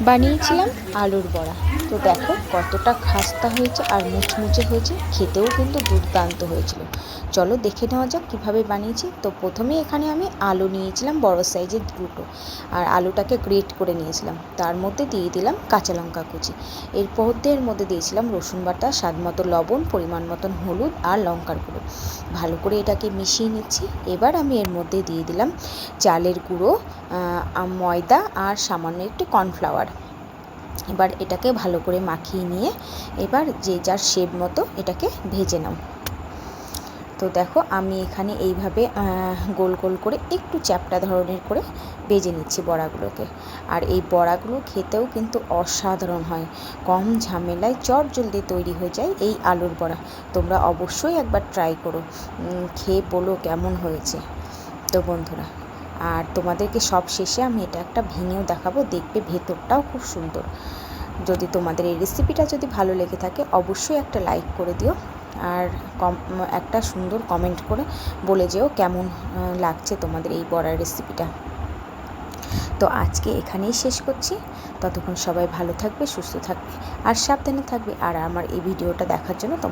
বানিয়েছিলাম আলুর বড়া। তো দেখো কতটা খাস্তা হয়েছে আর মুচমুচে হয়েছে, খেতেও কিন্তু দুর্দান্ত হয়েছিল। চলো দেখে নেওয়া যাক কীভাবে বানিয়েছি। তো প্রথমে এখানে আমি আলু নিয়েছিলাম বড় সাইজের দুটো, আর আলুটাকে গ্রেট করে নিয়েছিলাম। তার মধ্যে দিয়ে দিলাম কাঁচা লঙ্কা কুচি, এর মধ্যে দিয়েছিলাম রসুন বাটা, স্বাদ মতো লবণ, পরিমাণ মতন হলুদ আর লঙ্কার গুঁড়ো। ভালো করে এটাকে মিশিয়ে নিচ্ছি। এবার আমি এর মধ্যে দিয়ে দিলাম চালের গুঁড়ো, ময়দা আর সামান্য একটু কর্নফ্লাওয়ার। এবার এটাকে ভালো করে মাখিয়ে নিয়ে এবার যে যার শেপ মতো এটাকে ভেজে নাও। তো দেখো আমি এখানে এইভাবে গোল গোল করে একটু চ্যাপ্টা ধরনের করে ভেজে নিচ্ছি বড়াগুলোকে। আর এই বড়াগুলো খেতেও কিন্তু অসাধারণ হয়, কম ঝামেলায় চটজলদি তৈরি হয়ে যায় এই আলুর বড়া। তোমরা অবশ্যই একবার ট্রাই করো, খেয়ে বলো কেমন হয়েছে। তো বন্ধুরা, আর তোমাদেরকে সব শেষে আমি এটা একটা ভেঙেও দেখাবো, দেখবে ভেতরটাও খুব সুন্দর। যদি তোমাদের এই রেসিপিটা যদি ভালো লেগে থাকে অবশ্যই একটা লাইক করে দিও, আর একটা সুন্দর কমেন্ট করে বলে যেও কেমন লাগছে তোমাদের এই বড়ার রেসিপিটা। তো আজকে এখানেই শেষ করছি। ততক্ষণ সবাই ভালো থাকবে, সুস্থ থাকবে আর সাবধানে থাকবে। আর আমার এই ভিডিওটা দেখার জন্য তোমাদের